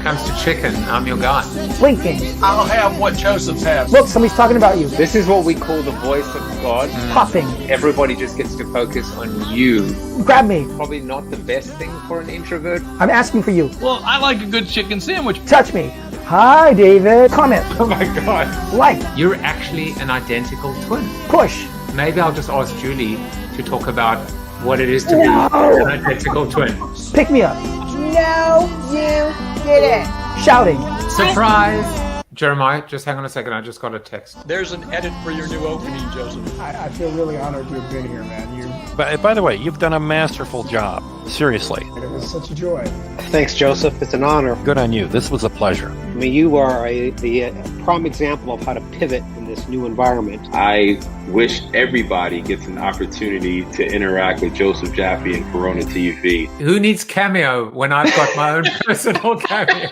comes to chicken, I'm your guy. Blinking. I'll have what Joseph's has. Look, somebody's talking about you. This is what we call the voice of God. Popping. Everybody just gets to focus on you. Grab me. Probably not the best thing for an introvert. I'm asking for you. Well, I like a good chicken sandwich. Touch me. Hi, David. Comment. Oh my God. Like. You're actually an identical twin. Push. Maybe I'll just ask Julie to talk about what it is to be No. an identical twin. Pick me up. No, you didn't. Shouting. Surprise! Jeremiah, just hang on a second. I just got a text. There's an edit for your new opening, Joseph. I feel really honored to have been here, man. But by the way, you've done a masterful job. Seriously. It was such a joy. Thanks, Joseph. It's an honor. Good on you. This was a pleasure. I mean, you are the prime example of how to pivot in this new environment. I wish everybody gets an opportunity to interact with Joseph Jaffe and Corona TV. Who needs Cameo when I've got my own personal Cameo?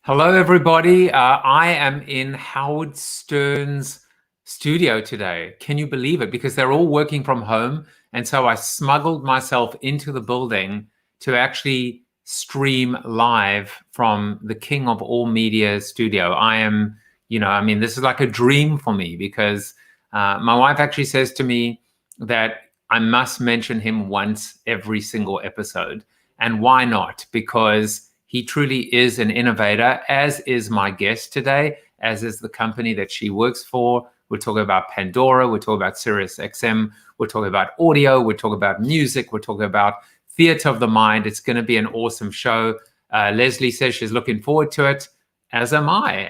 Hello, everybody. I am in Howard Stern's studio today. Can you believe it? Because they're all working from home. And so I smuggled myself into the building to actually stream live from the King of All Media studio. I am, this is like a dream for me because my wife actually says to me that I must mention him once every single episode. And why not? Because he truly is an innovator, as is my guest today, as is the company that she works for. We're talking about Pandora. We're talking about Sirius XM. We're talking about audio. We're talking about music. We're talking about theater of the mind. It's going to be an awesome show. Leslie says she's looking forward to it, as am I.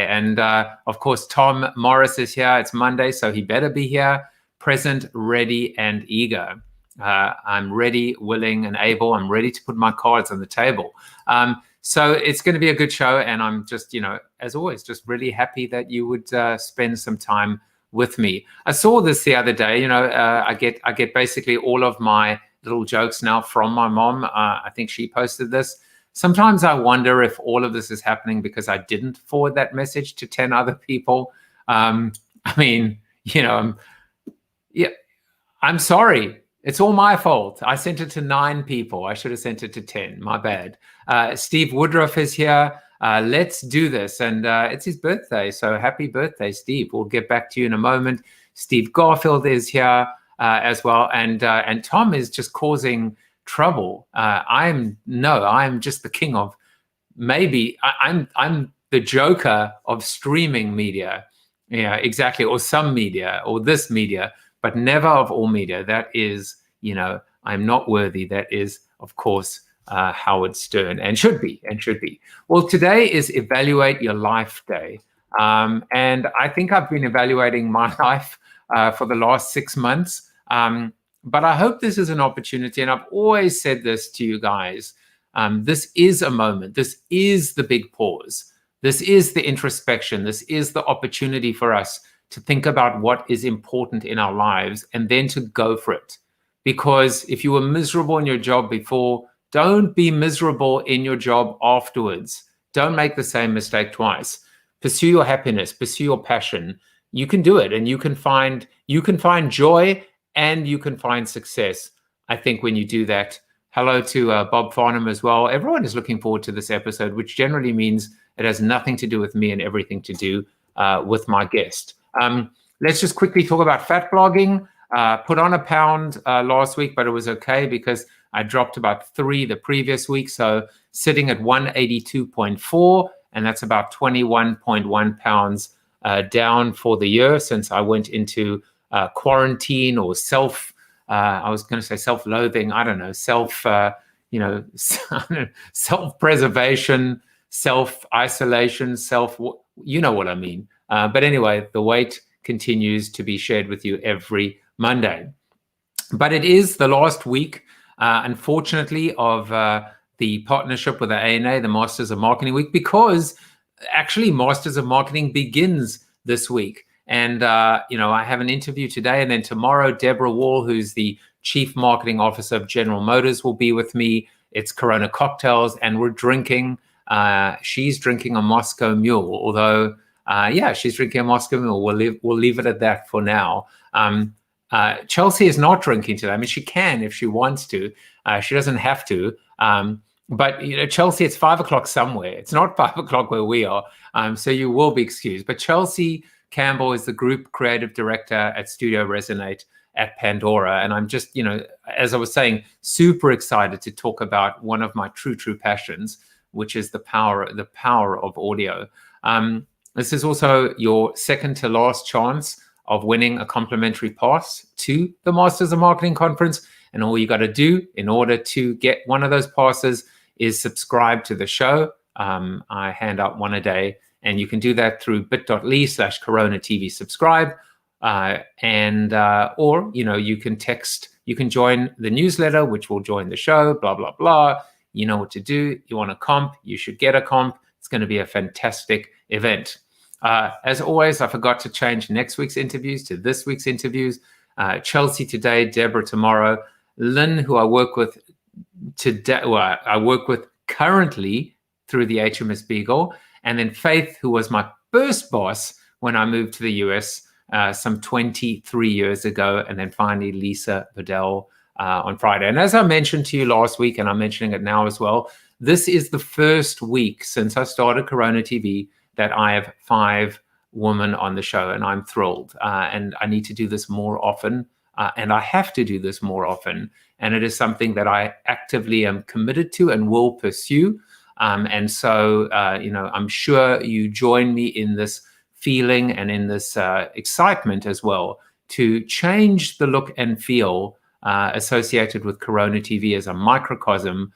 And of course, Tom Morris is here. It's Monday, so he better be here, present, ready, and eager. I'm ready, willing, and able. I'm ready to put my cards on the table. So it's going to be a good show. And I'm just, as always, just really happy that you would spend some time with me. I saw this the other day. I get basically all of my little jokes now from my mom. I think she posted this. Sometimes I wonder if all of this is happening because I didn't forward that message to 10 other people. I'm sorry. It's all my fault. I sent it to 9 people. I should have sent it to 10. My bad. Steve Woodruff is here. Let's do this. And it's his birthday. So happy birthday, Steve. We'll get back to you in a moment. Steve Garfield is here as well. And Tom is just causing trouble. I'm just the king of I'm the Joker of streaming media. Yeah, exactly. Or some media or this media. But never of all media. That is, I'm not worthy. That is, of course, Howard Stern and should be. Well, today is Evaluate Your Life Day. And I think I've been evaluating my life for the last 6 months. But I hope this is an opportunity. And I've always said this to you guys. This is a moment. This is the big pause. This is the introspection. This is the opportunity for us to think about what is important in our lives and then to go for it. Because if you were miserable in your job before, don't be miserable in your job afterwards. Don't make the same mistake twice. Pursue your happiness, pursue your passion. You can do it and you can find joy and you can find success. I think when you do that. Hello to Bob Farnham as well. Everyone is looking forward to this episode, which generally means it has nothing to do with me and everything to do with my guest. Let's just quickly talk about fat blogging. Put on a pound last week, but it was okay because I dropped about 3 the previous week. So sitting at 182.4, and that's about 21.1 pounds down for the year since I went into quarantine or I was going to say self-loathing. I don't know, self-preservation, self-isolation, you know what I mean. But anyway, the weight continues to be shared with you every Monday. But it is the last week, unfortunately, of the partnership with the ANA, the Masters of Marketing Week, because actually Masters of Marketing begins this week. And, I have an interview today, and then tomorrow, Deborah Wall, who's the Chief Marketing Officer of General Motors, will be with me. It's Corona cocktails, and we're drinking. She's drinking a Moscow Mule, although, she's drinking a Moscow Mule. We'll leave it at that for now. Chelsea is not drinking today. I mean, she can if she wants to. She doesn't have to. But Chelsea, it's 5 o'clock somewhere. It's not 5 o'clock where we are, so you will be excused. But Chelsea Campbell is the group creative director at Studio Resonate at Pandora, and I'm just, as I was saying, super excited to talk about one of my true passions, which is the power of audio. This is also your second to last chance of winning a complimentary pass to the Masters of Marketing Conference, and all you got to do in order to get one of those passes is subscribe to the show. I hand out one a day, and you can do that through bit.ly/CoronaTV subscribe. Or you can text, you can join the newsletter, which will join the show, blah, blah, blah. You know what to do. You want a comp, you should get a comp. It's going to be a fantastic event. As always, I forgot to change next week's interviews to this week's interviews. Chelsea today, Deborah tomorrow, Lynn, who I work with today, I work with currently through the HMS Beagle, and then Faith, who was my first boss when I moved to the US some 23 years ago, and then finally Lisa Bedell on Friday. And as I mentioned to you last week, and I'm mentioning it now as well, this is the first week since I started Corona TV that I have 5 women on the show, and I'm thrilled. And I need to do this more often, and I have to do this more often. And it is something that I actively am committed to and will pursue. And so, I'm sure you join me in this feeling and in this excitement as well to change the look and feel associated with Corona TV as a microcosm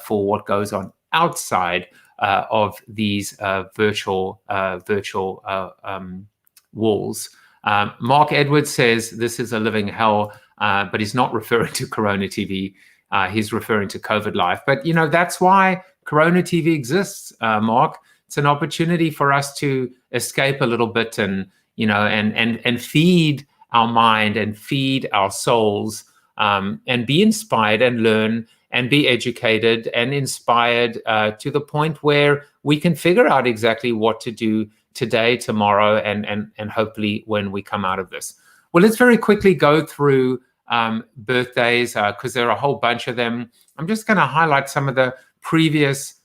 for what goes on outside of these virtual walls. Mark Edwards says this is a living hell, but he's not referring to Corona TV. He's referring to COVID life. But, that's why Corona TV exists, Mark. It's an opportunity for us to escape a little bit and, and feed our mind and feed our souls, and be inspired and learn and be educated and inspired to the point where we can figure out exactly what to do today, tomorrow, and hopefully when we come out of this. Well, let's very quickly go through birthdays because there are a whole bunch of them. I'm just going to highlight some of the previous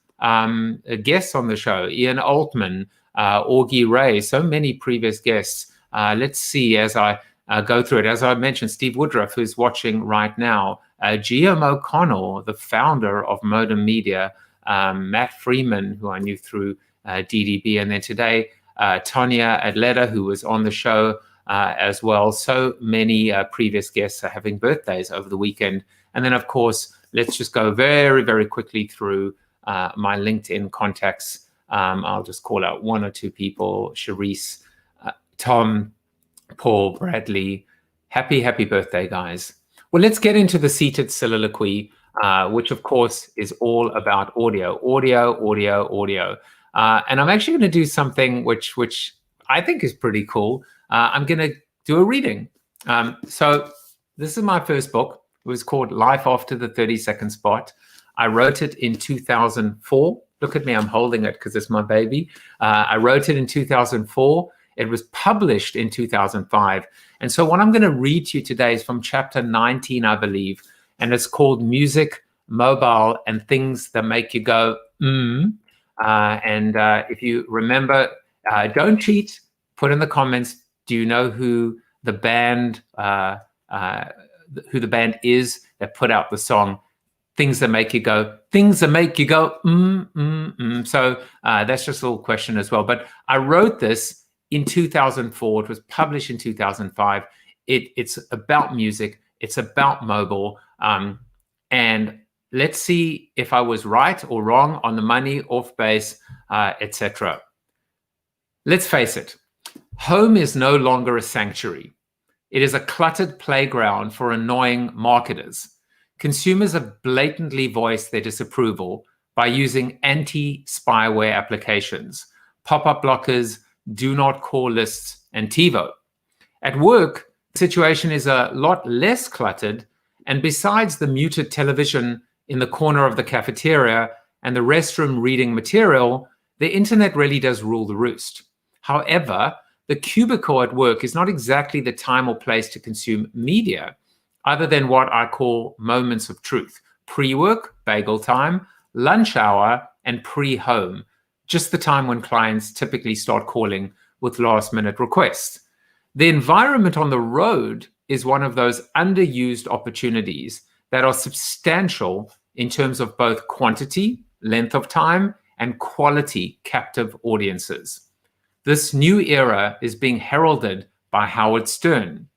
guests on the show. Ian Altman, Augie Ray, so many previous guests. Let's see as I go through it. As I mentioned, Steve Woodruff, who's watching right now, GM O'Connell, the founder of Modem Media, Matt Freeman, who I knew through DDB, and then today, Tanya Adleta, who was on the show as well. So many previous guests are having birthdays over the weekend. And then, of course, let's just go very, very quickly through my LinkedIn contacts. I'll just call out 1 or 2 people: Charisse, Tom, Paul, Bradley. Happy birthday, guys. Well, let's get into the seated soliloquy, which, of course, is all about audio. And I'm actually going to do something which I think is pretty cool. I'm going to do a reading. So this is my first book. It was called Life After the 30-Second Spot. I wrote it in 2004. Look at me, I'm holding it because it's my baby. I wrote it in 2004. It was published in 2005. And so what I'm going to read to you today is from chapter 19, I believe, and it's called Music, Mobile, and Things That Make You Go, if you remember, don't cheat. Put in the comments, do you know who the band is that put out the song Things That Make You Go, So that's just a little question as well. But I wrote this in 2004. It was published in 2005. It's about music. It's about mobile. And let's see if I was right or wrong, on the money, off base, etc. Let's face it. Home is no longer a sanctuary. It is a cluttered playground for annoying marketers. Consumers have blatantly voiced their disapproval by using anti-spyware applications, pop-up blockers, do not call lists, and TiVo. At work, the situation is a lot less cluttered, and besides the muted television in the corner of the cafeteria and the restroom reading material, the internet really does rule the roost. However, the cubicle at work is not exactly the time or place to consume media, other than what I call moments of truth. Pre-work, bagel time, lunch hour, and pre-home, just the time when clients typically start calling with last-minute requests. The environment on the road is one of those underused opportunities that are substantial in terms of both quantity, length of time, and quality captive audiences. This new era is being heralded by Howard Stern.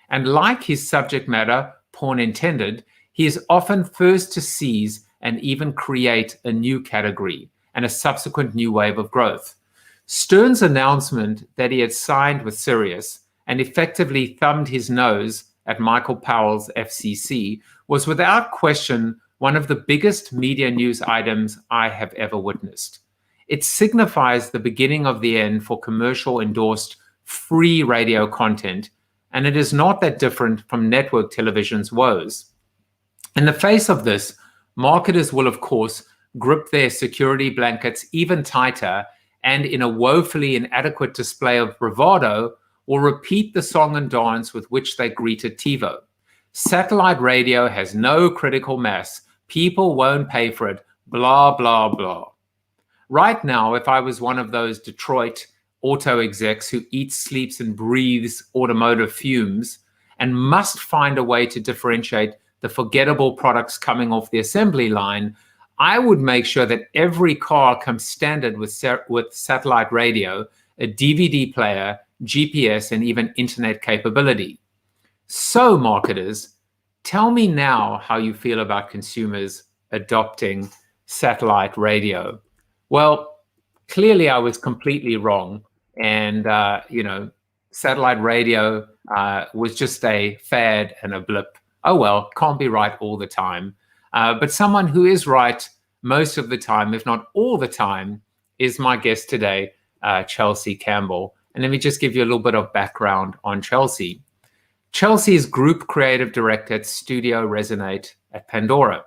And like his subject matter, pun intended, he is often first to seize and even create a new category and a subsequent new wave of growth. Stern's announcement that he had signed with Sirius and effectively thumbed his nose at Michael Powell's FCC was without question one of the biggest media news items I have ever witnessed. It signifies the beginning of the end for commercial endorsed free radio content, and it is not that different from network television's woes. In the face of this, marketers will, of course, grip their security blankets even tighter and, in a woefully inadequate display of bravado, will repeat the song and dance with which they greeted TiVo. Satellite radio has no critical mass. People won't pay for it. Blah, blah, blah. Right now, if I was one of those Detroit auto execs who eats, sleeps, and breathes automotive fumes and must find a way to differentiate the forgettable products coming off the assembly line, I would make sure that every car comes standard with satellite radio, a DVD player, GPS, and even internet capability. So, marketers, tell me now how you feel about consumers adopting satellite radio. Well, clearly I was completely wrong. And, satellite radio was just a fad and a blip. Oh, well, can't be right all the time. But someone who is right most of the time, if not all the time, is my guest today, Chelsea Campbell. And let me just give you a little bit of background on Chelsea. Chelsea is Group Creative Director at Studio Resonate at Pandora.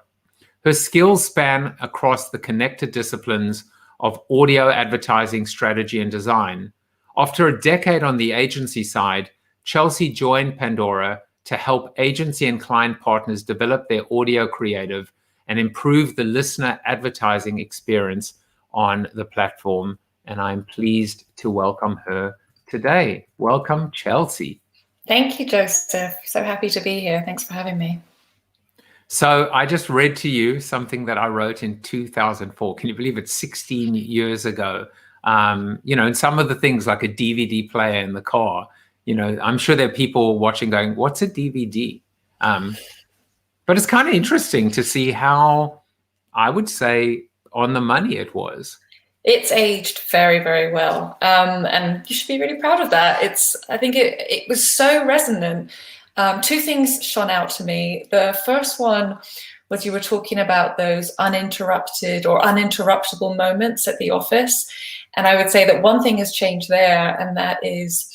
Her skills span across the connected disciplines of audio, advertising, strategy, and design. After a decade on the agency side, Chelsea joined Pandora to help agency and client partners develop their audio creative and improve the listener advertising experience on the platform. And I'm pleased to welcome her today. Welcome, Chelsea. Thank you, Joseph. So happy to be here. Thanks for having me. So I just read to you something that I wrote in 2004. Can you believe it? 16 years ago. And some of the things like a DVD player in the car, I'm sure there are people watching going, what's a DVD? But it's kind of interesting to see how, I would say, on the money it was. It's aged very, very well. And you should be really proud of that. I think it was so resonant. Two things shone out to me. The first one was you were talking about those uninterrupted or uninterruptible moments at the office. And I would say that one thing has changed there, and that is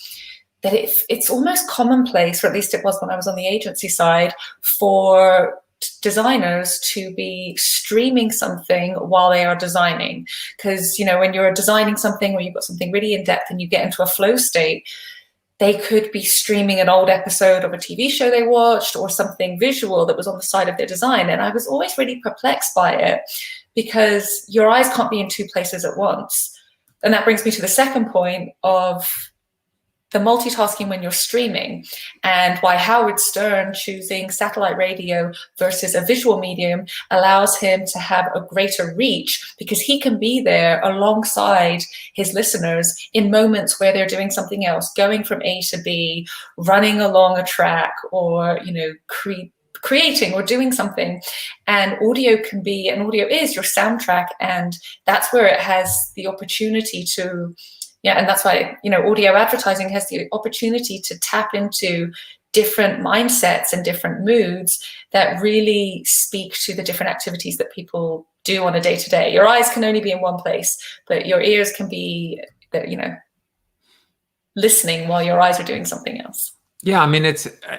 that it's almost commonplace, or at least it was when I was on the agency side, for designers to be streaming something while they are designing. Because, when you're designing something or you've got something really in depth and you get into a flow state, they could be streaming an old episode of a TV show they watched or something visual that was on the side of their design. And I was always really perplexed by it because your eyes can't be in two places at once. And that brings me to the second point of the multitasking when you're streaming, and why Howard Stern choosing satellite radio versus a visual medium allows him to have a greater reach, because he can be there alongside his listeners in moments where they're doing something else, going from A to B, running along a track, or creating or doing something. And audio is your soundtrack, and that's where it has the opportunity to and that's why, audio advertising has the opportunity to tap into different mindsets and different moods that really speak to the different activities that people do on a day-to-day. Your eyes can only be in one place, but your ears can be, listening while your eyes are doing something else. Yeah,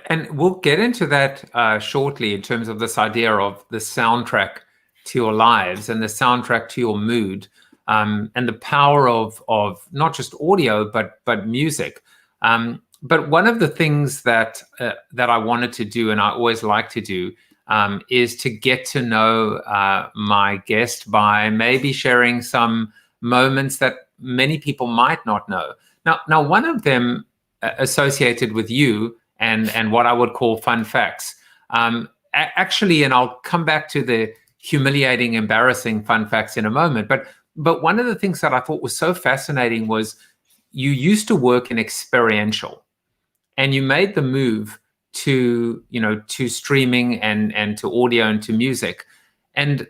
and we'll get into that shortly in terms of this idea of the soundtrack to your lives and the soundtrack to your mood. And the power of not just audio, but music. But one of the things that I wanted to do, and I always like to do, is to get to know my guest by maybe sharing some moments that many people might not know. Now, one of them associated with you and what I would call fun facts. Actually, and I'll come back to the humiliating, embarrassing fun facts in a moment. But one of the things that I thought was so fascinating was you used to work in experiential, and you made the move to streaming and to audio and to music. And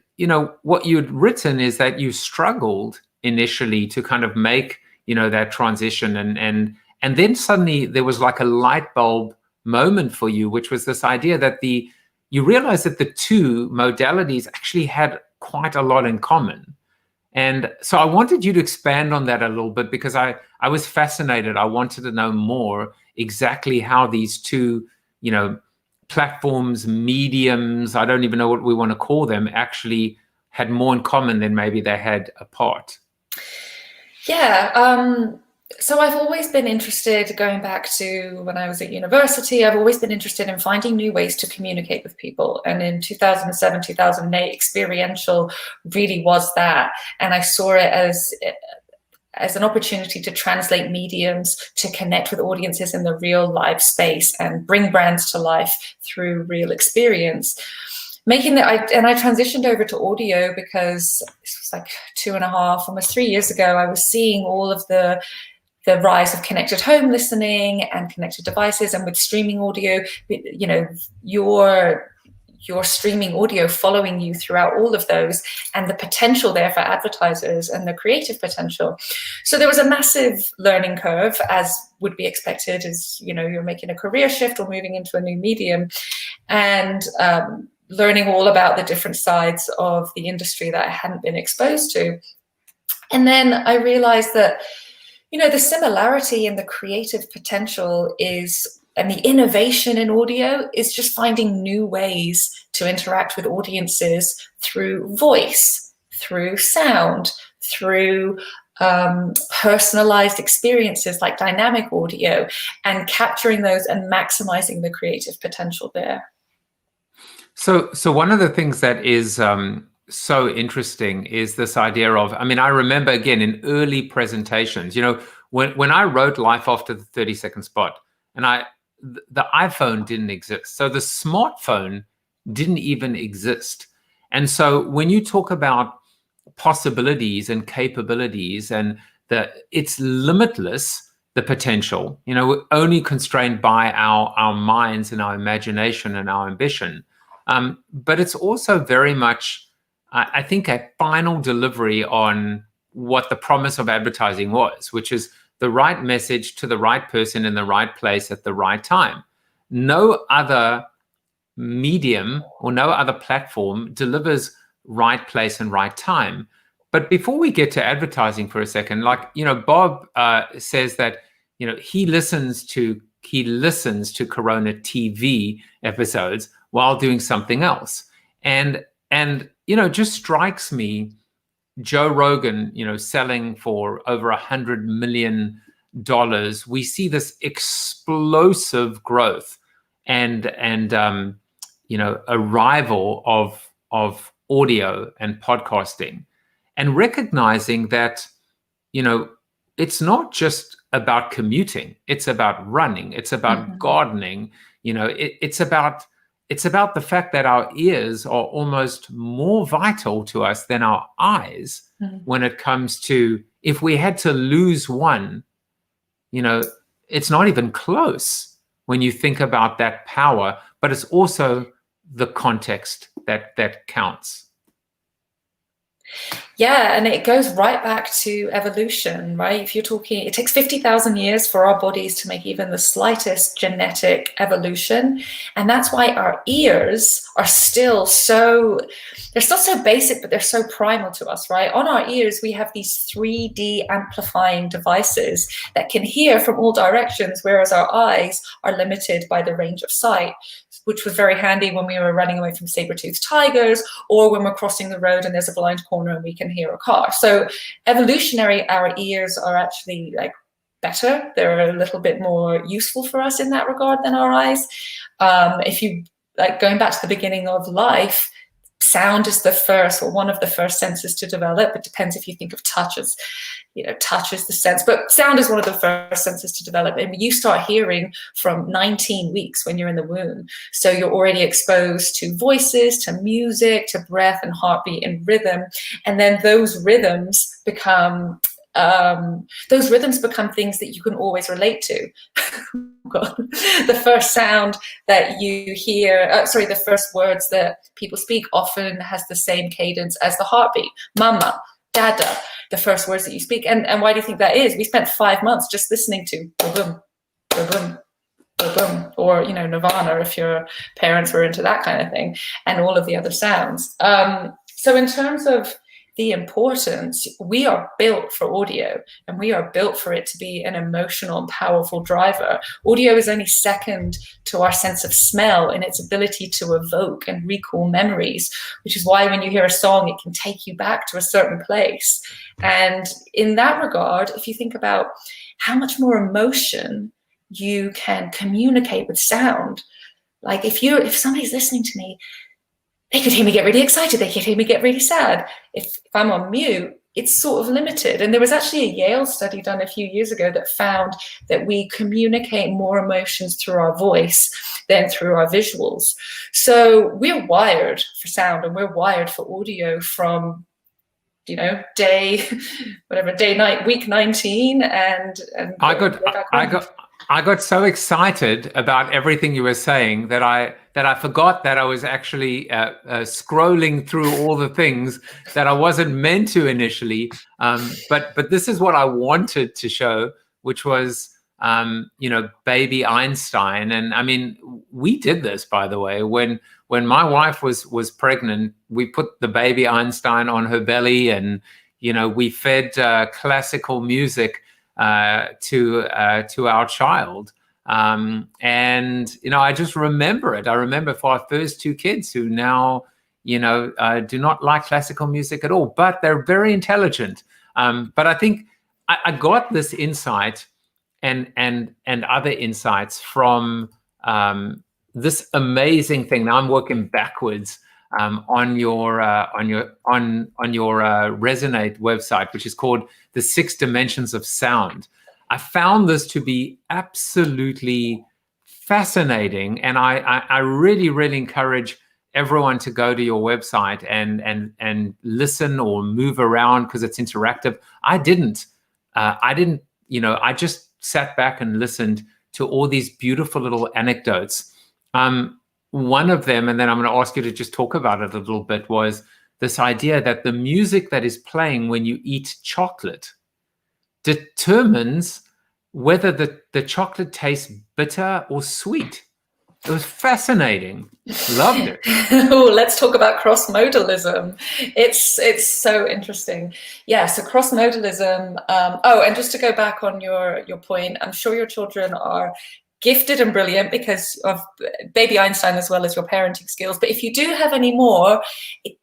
what you'd written is that you struggled initially to kind of make that transition, and then suddenly there was like a light bulb moment for you, which was this idea that you realized that the two modalities actually had quite a lot in common. And so I wanted you to expand on that a little bit, because I was fascinated. I wanted to know more exactly how these two, platforms, mediums, I don't even know what we want to call them, actually had more in common than maybe they had apart. Yeah. So I've always been interested, going back to when I was at university, I've always been interested in finding new ways to communicate with people. And in 2007, 2008, experiential really was that. And I saw it as an opportunity to translate mediums, to connect with audiences in the real live space and bring brands to life through real experience. I transitioned over to audio because it was like 2.5, almost 3 years ago. I was seeing all of the rise of connected home listening and connected devices, and with streaming audio, your streaming audio following you throughout all of those, and the potential there for advertisers and the creative potential. So there was a massive learning curve, as would be expected, as you're making a career shift or moving into a new medium, and learning all about the different sides of the industry that I hadn't been exposed to. And then I realized that the similarity in the creative potential and the innovation in audio is just finding new ways to interact with audiences through voice, through sound, through personalized experiences like dynamic audio, and capturing those and maximizing the creative potential there. So one of the things that is so interesting is this idea of, I remember again in early presentations, when I wrote Life After the 30-Second Spot, and the iPhone didn't exist. So the smartphone didn't even exist. And so when you talk about possibilities and capabilities, and it's limitless, the potential, we're only constrained by our minds and our imagination and our ambition. But it's also very much, I think, a final delivery on what the promise of advertising was, which is the right message to the right person in the right place at the right time. No other medium or no other platform delivers right place and right time. But before we get to advertising for a second, Bob says that, he listens to Corona TV episodes while doing something else. And just strikes me, Joe Rogan, selling for over $100 million. We see this explosive growth and arrival of audio and podcasting, and recognizing that, it's not just about commuting. It's about running. It's about gardening. It's about the fact that our ears are almost more vital to us than our eyes when it comes to, if we had to lose one, it's not even close when you think about that power, but it's also the context that counts. Yeah, and it goes right back to evolution, right? If you're talking, it takes 50,000 years for our bodies to make even the slightest genetic evolution. And that's why our ears are still so basic, but they're so primal to us, right? On our ears, we have these 3D amplifying devices that can hear from all directions, whereas our eyes are limited by the range of sight, which was very handy when we were running away from saber-toothed tigers, or when we're crossing the road and there's a blind corner and we can hear a car. So evolutionary, our ears are actually better. They're a little bit more useful for us in that regard than our eyes. If you like going back to the beginning of life, sound is the first, or one of the first senses to develop. It depends if you think of touch as, touch is the sense, but sound is one of the first senses to develop. And you start hearing from 19 weeks when you're in the womb. So you're already exposed to voices, to music, to breath and heartbeat and rhythm. And then those rhythms become things that you can always relate to. The first sound that you hear, the first words that people speak often has the same cadence as the heartbeat. Mama, dada, the first words that you speak. And why do you think that is? We spent 5 months just listening to boom, boom, boom, or Nirvana if your parents were into that kind of thing, and all of the other sounds. So in terms of the importance, we are built for audio, and we are built for it to be an emotional and powerful driver. Audio is only second to our sense of smell in its ability to evoke and recall memories, which is why when you hear a song, it can take you back to a certain place. And in that regard, if you think about how much more emotion you can communicate with sound, like if somebody's listening to me, they could hear me get really excited. They could hear me get really sad. If I'm on mute, it's sort of limited. And there was actually a Yale study done a few years ago that found that we communicate more emotions through our voice than through our visuals. So we're wired for sound, and we're wired for audio from, week 19. And I got so excited about everything you were saying that I forgot that I was actually scrolling through all the things that I wasn't meant to initially. But this is what I wanted to show, which was baby Einstein. And I mean, we did this, by the way, when my wife was pregnant. We put the baby Einstein on her belly, and we fed classical music to our child. And I just remember it. I remember for our first two kids, who now do not like classical music at all, but they're very intelligent. But I think I got this insight and other insights from this amazing thing. Now I'm working backwards on your Resonate website, which is called The 6 Dimensions of Sound. I found this to be absolutely fascinating, and I really, really encourage everyone to go to your website and listen or move around, because it's interactive. I just sat back and listened to all these beautiful little anecdotes. One of them, and then I'm going to ask you to just talk about it a little bit, was this idea that the music that is playing when you eat chocolate determines whether the chocolate tastes bitter or sweet. It was fascinating. Loved it. Oh, let's talk about cross-modalism. It's so interesting. Yeah, so cross-modalism. And just to go back on your point, I'm sure your children are gifted and brilliant because of baby Einstein as well as your parenting skills. But if you do have any more,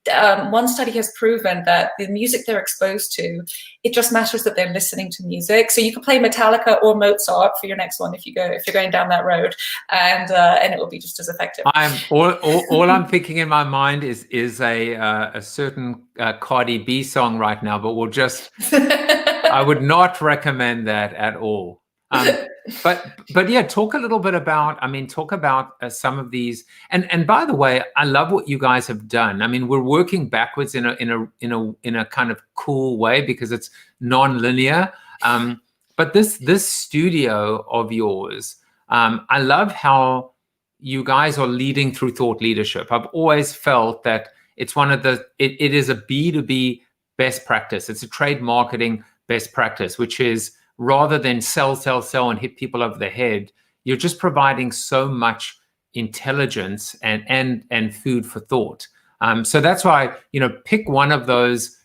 one study has proven that the music they're exposed to, it just matters that they're listening to music. So you can play Metallica or Mozart for your next one if you're going down that road, and it will be just as effective. All I'm thinking in my mind is a certain Cardi B song right now, but we'll just I would not recommend that at all. But yeah, talk a little bit about, talk about some of these. And by the way, I love what you guys have done. I mean, we're working backwards in a kind of cool way because it's non-linear. But this studio of yours, I love how you guys are leading through thought leadership. I've always felt that it's it is a B2B best practice. It's a trade marketing best practice, which is, rather than sell and hit people over the head, you're just providing so much intelligence and food for thought. So that's why, pick one of those,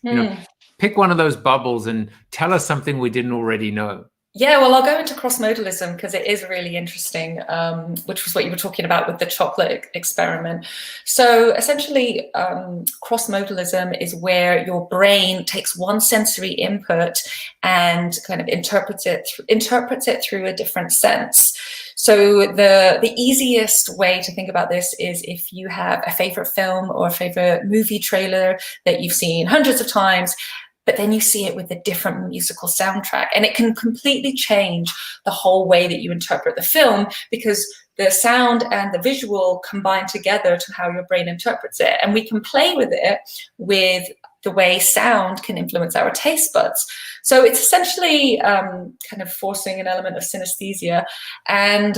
pick one of those bubbles and tell us something we didn't already know. Yeah, well, I'll go into cross-modalism because it is really interesting, which was what you were talking about with the chocolate experiment. So essentially, cross-modalism is where your brain takes one sensory input and kind of interprets it through a different sense. So the easiest way to think about this is if you have a favorite film or a favorite movie trailer that you've seen hundreds of times, but then you see it with a different musical soundtrack, and it can completely change the whole way that you interpret the film, because the sound and the visual combine together to how your brain interprets it. And we can play with it with the way sound can influence our taste buds. So it's essentially kind of forcing an element of synesthesia. And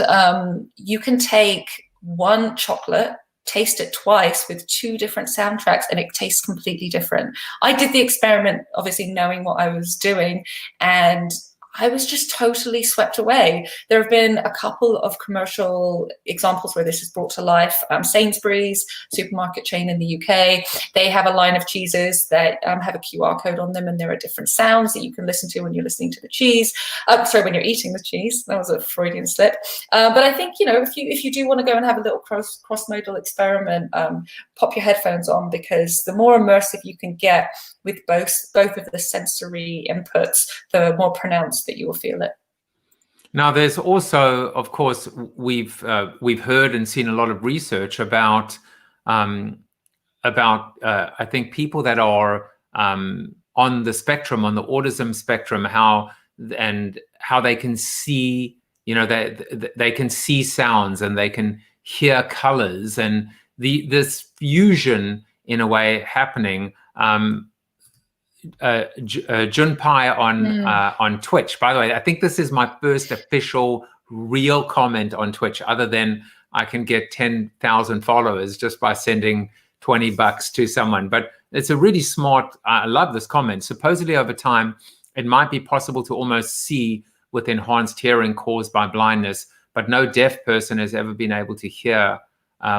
you can take one chocolate, taste it twice with two different soundtracks, and it tastes completely different. I did the experiment, obviously knowing what I was doing, and I was just totally swept away. There have been a couple of commercial examples where this is brought to life. Sainsbury's, supermarket chain in the UK, they have a line of cheeses that have a QR code on them, and there are different sounds that you can listen to when you're listening to the cheese. When you're eating the cheese. That was a Freudian slip. But I think, if you do want to go and have a little cross-modal experiment, pop your headphones on, because the more immersive you can get with both of the sensory inputs, the more pronounced that you will feel it. Now, there's also, of course, we've heard and seen a lot of research about I think people that are on the spectrum, on the autism spectrum, how they can see, they can see sounds and they can hear colors, and this fusion in a way happening. Junpai on Twitch. By the way, I think this is my first official real comment on Twitch, other than I can get 10,000 followers just by sending $20 to someone. But it's a really smart, I love this comment. Supposedly over time, it might be possible to almost see with enhanced hearing caused by blindness, but no deaf person has ever been able to hear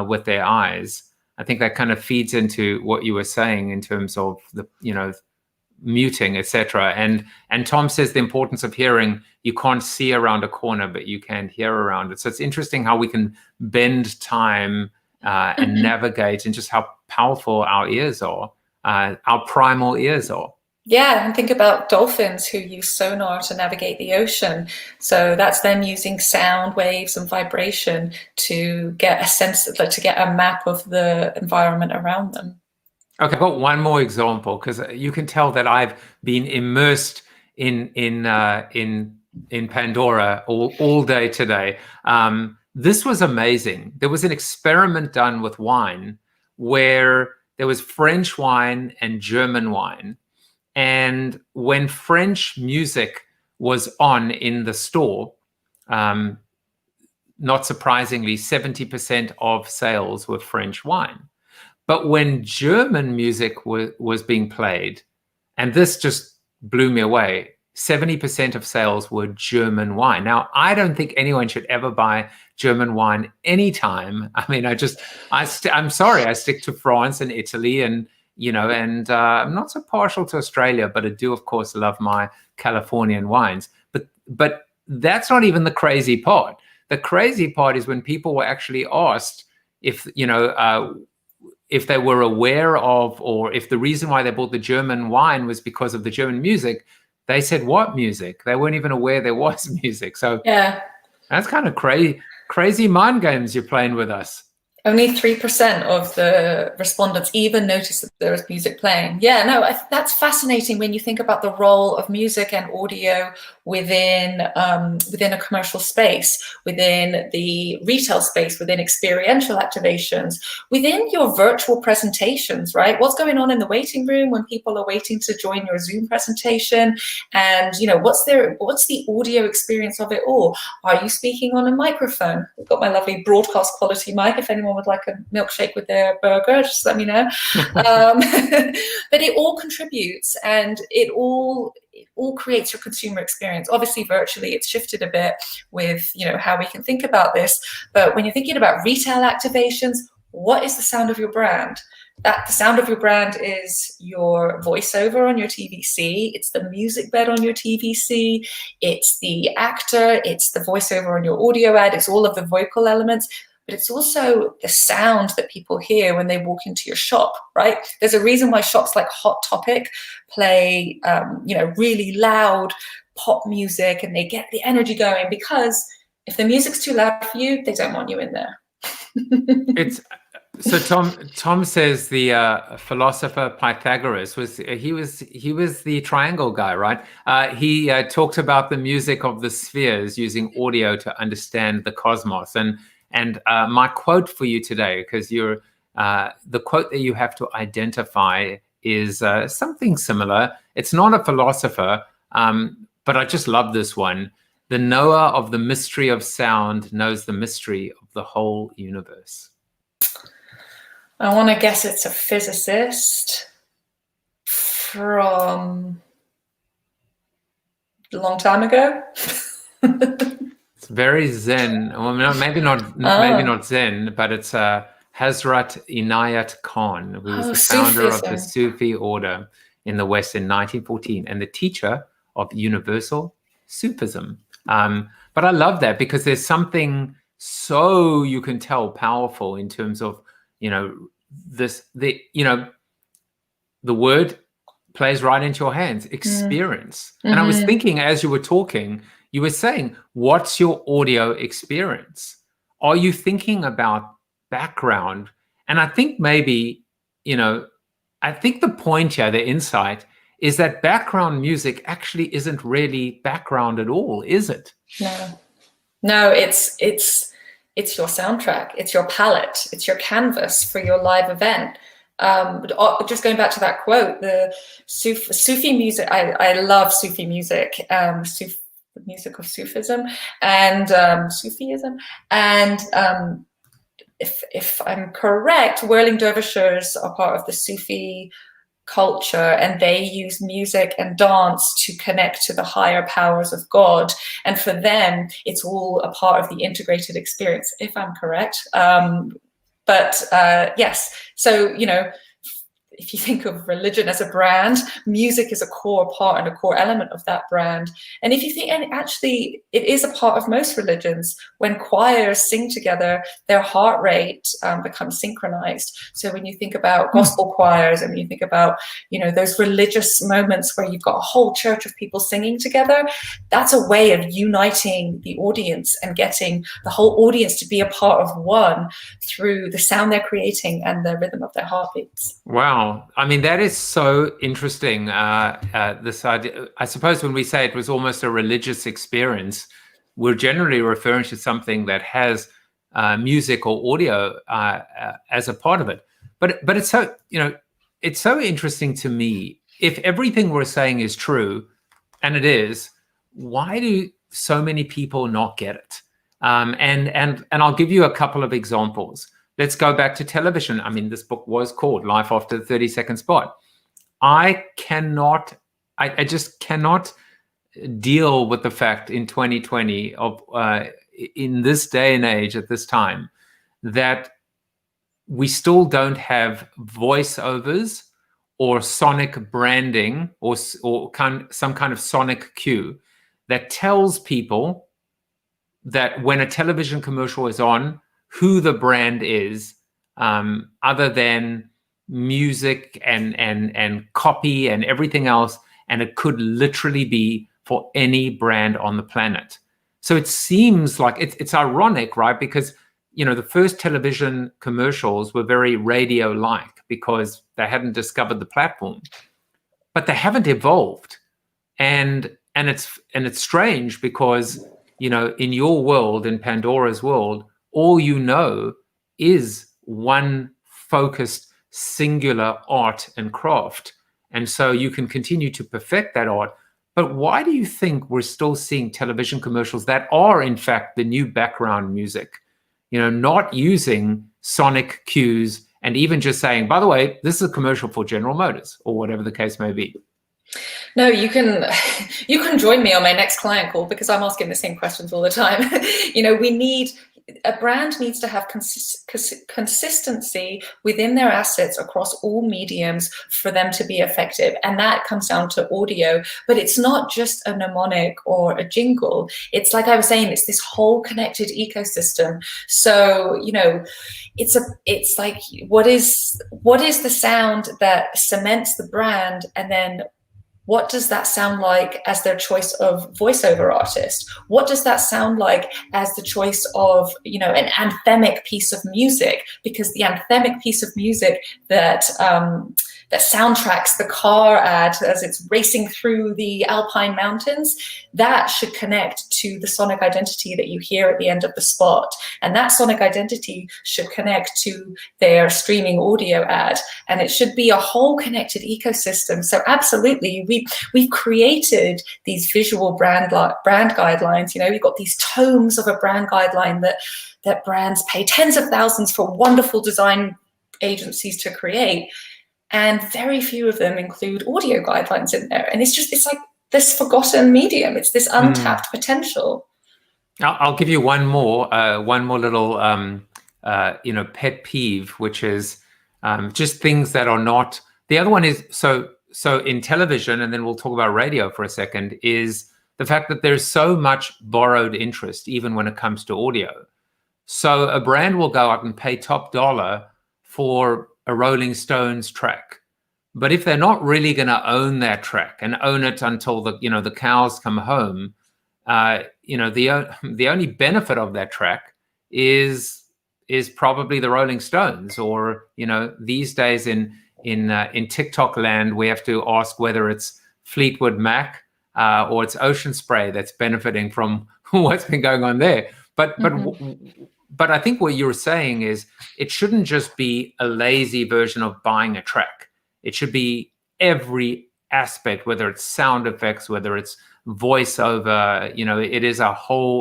with their eyes. I think that kind of feeds into what you were saying in terms of the, muting, etc. And Tom says the importance of hearing. You can't see around a corner, but you can hear around it. So it's interesting how we can bend time and navigate, and just how powerful our ears are, our primal ears are. Yeah, and think about dolphins who use sonar to navigate the ocean. So that's them using sound waves and vibration to get a sense, to get a map of the environment around them. Okay, I've got one more example, because you can tell that I've been immersed in Pandora all day today. This was amazing. There was an experiment done with wine where there was French wine and German wine. And when French music was on in the store, not surprisingly, 70% of sales were French wine. But when German music was being played, and this just blew me away, 70% of sales were German wine. Now, I don't think anyone should ever buy German wine anytime. I mean, I'm sorry, I stick to France and Italy, and I'm not so partial to Australia, but I do, of course, love my Californian wines. But that's not even the crazy part. The crazy part is when people were actually asked if they were aware of, or if the reason why they bought the German wine was because of the German music. They said, what music? They weren't even aware there was music. So yeah, that's kind of crazy mind games you're playing with us. Only 3% of the respondents even noticed that there was music playing. Yeah, no, that's fascinating when you think about the role of music and audio within a commercial space, within the retail space, within experiential activations, within your virtual presentations, right? What's going on in the waiting room when people are waiting to join your Zoom presentation? And, what's the audio experience of it all? Are you speaking on a microphone? I've got my lovely broadcast quality mic. If anyone would like a milkshake with their burger, just let me know. But it all contributes, and it all creates your consumer experience. Obviously, virtually, it's shifted a bit with how we can think about this. But when you're thinking about retail activations, what is the sound of your brand? The sound of your brand is your voiceover on your TVC. It's the music bed on your TVC. It's the actor. It's the voiceover on your audio ad. It's all of the vocal elements. But it's also the sound that people hear when they walk into your shop, right? There's a reason why shops like Hot Topic play, really loud pop music, and they get the energy going, because If the music's too loud for you, they don't want you in there. It's so Tom says the philosopher Pythagoras was the triangle guy, right? He talked about the music of the spheres using audio to understand the cosmos. And my quote for you today, because you're the quote that you have to identify is something similar. It's not a philosopher, but I just love this one. The knower of the mystery of sound knows the mystery of the whole universe. I want to guess it's a physicist from a long time ago. It's very Zen. Well, no, maybe not Zen, but it's Hazrat Inayat Khan, who was the founder of the Sufi order in the West in 1914 and the teacher of universal Sufism. But I love that because there's something so you can tell powerful in terms of, the word plays right into your hands, experience. Mm-hmm. And I was thinking as you were talking, you were saying, what's your audio experience? Are you thinking about background? And I think maybe, I think the point here, the insight, is that background music actually isn't really background at all, is it? No, it's your soundtrack, it's your palette, it's your canvas for your live event. Just going back to that quote, the Sufi music, I love Sufi music, the music of Sufism and Sufism. And if I'm correct, whirling dervishes are part of the Sufi culture, and they use music and dance to connect to the higher powers of God. And for them, it's all a part of the integrated experience, if I'm correct. Yes, so, if you think of religion as a brand, music is a core part and a core element of that brand. And if you think, and actually it is a part of most religions, when choirs sing together, their heart rate becomes synchronized. So when you think about gospel choirs and when you think about, those religious moments where you've got a whole church of people singing together, that's a way of uniting the audience and getting the whole audience to be a part of one through the sound they're creating and the rhythm of their heartbeats. Wow. I mean, that is so interesting. This idea, I suppose when we say it was almost a religious experience, we're generally referring to something that has music or audio as a part of it. But it's so, it's so interesting to me. If everything we're saying is true, and it is, why do so many people not get it? And I'll give you a couple of examples. Let's go back to television. I mean, this book was called Life After the 30-Second Spot. I just cannot deal with the fact in 2020 of in this day and age at this time that we still don't have voiceovers or sonic branding or some kind of sonic cue that tells people that when a television commercial is on, who the brand is, other than music and copy and everything else, and it could literally be for any brand on the planet. So it seems like it's ironic, right? Because the first television commercials were very radio-like because they hadn't discovered the platform, but they haven't evolved, and it's strange because in your world, in Pandora's world, all is one focused, singular art and craft. And so you can continue to perfect that art. But why do you think we're still seeing television commercials that are, in fact, the new background music, not using sonic cues and even just saying, by the way, this is a commercial for General Motors or whatever the case may be? No, you can join me on my next client call because I'm asking the same questions all the time. A brand needs to have consistency within their assets across all mediums for them to be effective. And that comes down to audio, but it's not just a mnemonic or a jingle. It's like I was saying, it's this whole connected ecosystem. So, it's like, what is the sound that cements the brand and then what does that sound like as their choice of voiceover artist? What does that sound like as the choice of, an anthemic piece of music? Because the anthemic piece of music that soundtracks the car ad as it's racing through the Alpine mountains, that should connect to the sonic identity that you hear at the end of the spot. And that sonic identity should connect to their streaming audio ad. And it should be a whole connected ecosystem. So absolutely, we've created these visual brand guidelines. We've got these tomes of a brand guideline that brands pay tens of thousands for wonderful design agencies to create. And very few of them include audio guidelines in there. And it's like this forgotten medium. It's this untapped potential. I'll give you one more little, pet peeve, which is just things that are not. The other one is so in television, and then we'll talk about radio for a second, is the fact that there's so much borrowed interest, even when it comes to audio. So a brand will go out and pay top dollar for a Rolling Stones track, but if they're not really going to own that track and own it until the cows come home, the only benefit of that track is probably the Rolling Stones, or these days in TikTok land, we have to ask whether it's Fleetwood Mac or it's Ocean Spray that's benefiting from what's been going on there. But I think what you're saying is it shouldn't just be a lazy version of buying a track. It should be every aspect, whether it's sound effects, whether it's voiceover. It is a holistic,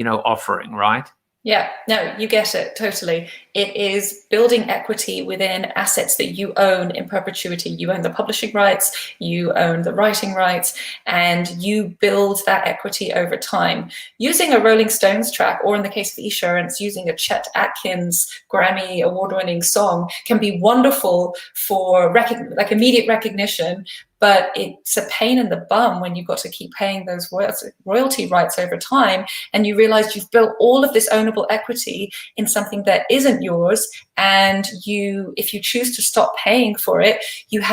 offering, right? Yeah, no, you get it totally. It is building equity within assets that you own in perpetuity. You own the publishing rights, you own the writing rights, and you build that equity over time. Using a Rolling Stones track, or in the case of Esurance, using a Chet Atkins Grammy award-winning song can be wonderful for immediate recognition, but it's a pain in the bum when you've got to keep paying those royalty rights over time, and you realize you've built all of this ownable equity in something that isn't yours, and if you choose to stop paying for it, you've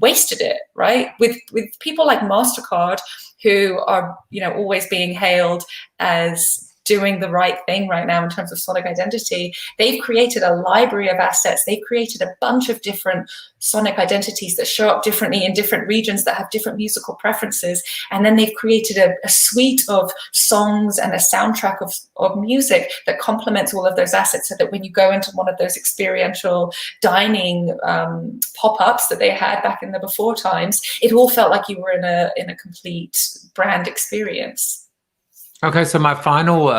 wasted it, right? With people like MasterCard, who are always being hailed as doing the right thing right now in terms of sonic identity, they've created a library of assets. They've created a bunch of different sonic identities that show up differently in different regions, that have different musical preferences. And then they've created a suite of songs and a soundtrack of music that complements all of those assets, so that when you go into one of those experiential dining pop-ups that they had back in the before times, it all felt like you were in a complete brand experience. Okay, so my final,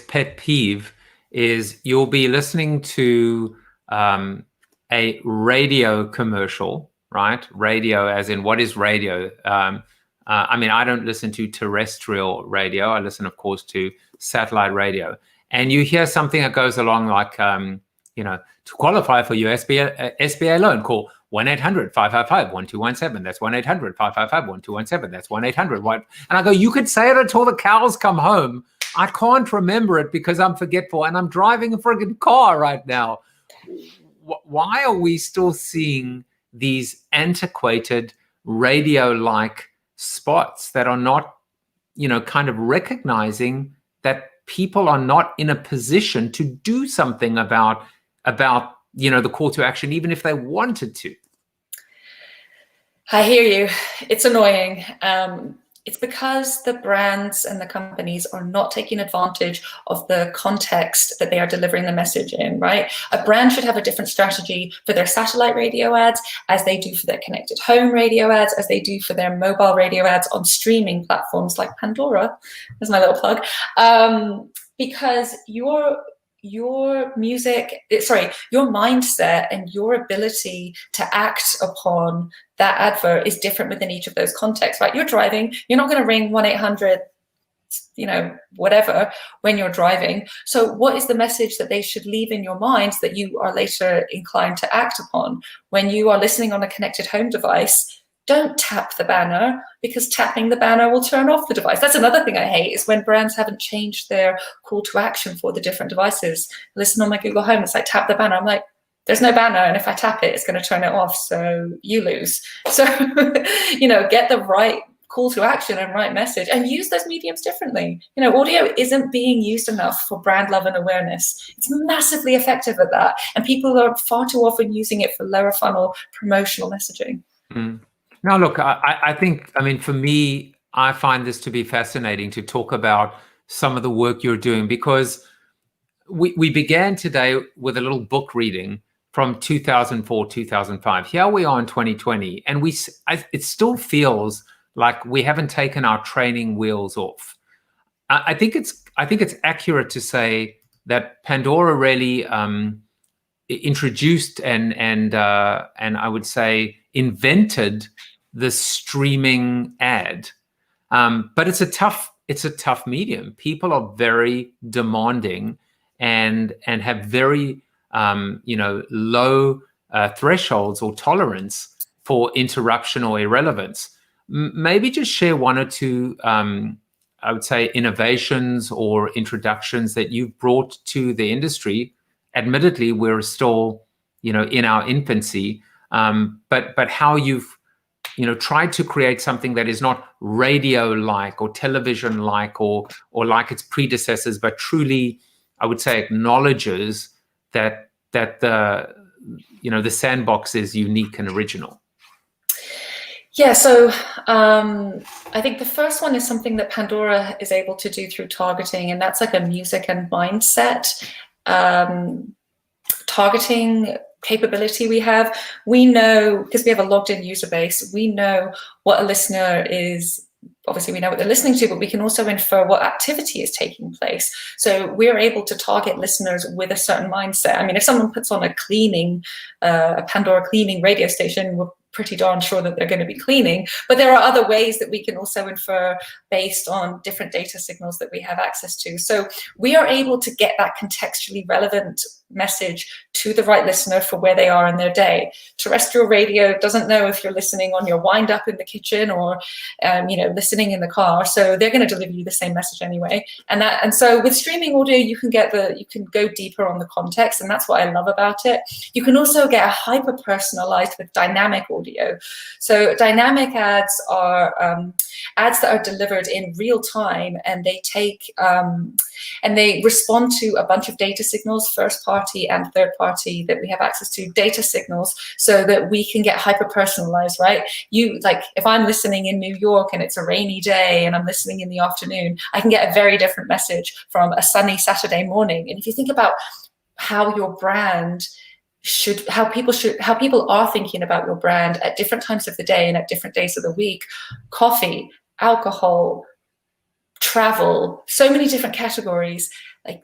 pet peeve is you'll be listening to a radio commercial, right? Radio, as in, what is radio? I don't listen to terrestrial radio. I listen, of course, to satellite radio. And you hear something that goes along like, to qualify for your SBA loan, call 1-800-555-1217. That's 1-800-555-1217. That's 1-800. What? And I go, you could say it until the cows come home. I can't remember it because I'm forgetful, and I'm driving a friggin' car right now. Why are we still seeing these antiquated radio-like spots that are not, kind of recognizing that people are not in a position to do something about the call to action, even if they wanted to? I hear you. It's annoying. It's because the brands and the companies are not taking advantage of the context that they are delivering the message in, right? A brand should have a different strategy for their satellite radio ads as they do for their connected home radio ads, as they do for their mobile radio ads on streaming platforms like Pandora. There's my little plug. Because your mindset and your ability to act upon that advert is different within each of those contexts, right? You're driving, you're not going to ring 1-800, whatever, when you're driving. So what is the message that they should leave in your mind that you are later inclined to act upon? When you are listening on a connected home device, don't tap the banner, because tapping the banner will turn off the device. That's another thing I hate, is when brands haven't changed their call to action for the different devices. Listen on my Google Home, it's like, tap the banner. I'm like, there's no banner, and if I tap it, it's going to turn it off, so you lose. So, get the right call to action and right message, and use those mediums differently. Audio isn't being used enough for brand love and awareness. It's massively effective at that, and people are far too often using it for lower funnel promotional messaging. Now, look, I think, for me, I find this to be fascinating to talk about some of the work you're doing, because we began today with a little book reading from 2004, 2005. Here we are in 2020, and it still feels like we haven't taken our training wheels off. I think it's accurate to say that Pandora really introduced and I would say invented the streaming ad. But it's a tough medium. People are very demanding and have very low thresholds or tolerance for interruption or irrelevance. Maybe just share one or two, I would say, innovations or introductions that you've brought to the industry. Admittedly, we're still, in our infancy, but how you've, tried to create something that is not radio-like or television-like or like its predecessors, but truly, I would say, acknowledges that the sandbox is unique and original. Yeah, so I think the first one is something that Pandora is able to do through targeting, and that's like a music and mindset targeting capability we have. We know, because we have a logged in user base, we know what a listener is. Obviously, we know what they're listening to, but we can also infer what activity is taking place. So we're able to target listeners with a certain mindset. If someone puts on a Pandora cleaning radio station, we're pretty darn sure that they're going to be cleaning. But there are other ways that we can also infer based on different data signals that we have access to. So we are able to get that contextually relevant message to the right listener for where they are in their day. Terrestrial radio doesn't know if you're listening on your wind up in the kitchen or listening in the car, so they're going to deliver you the same message anyway. And so with streaming audio, you can go deeper on the context, and that's what I love about it. You can also get a hyper personalized with dynamic audio. So dynamic ads are ads that are delivered in real time, and they take and they respond to a bunch of data signals, first party and third party, that we have access to, data signals, so that we can get hyper personalized, right? If I'm listening in New York and it's a rainy day and I'm listening in the afternoon, I can get a very different message from a sunny Saturday morning. And if you think about how your brand how people are thinking about your brand at different times of the day and at different days of the week, coffee, alcohol, travel, so many different categories. Like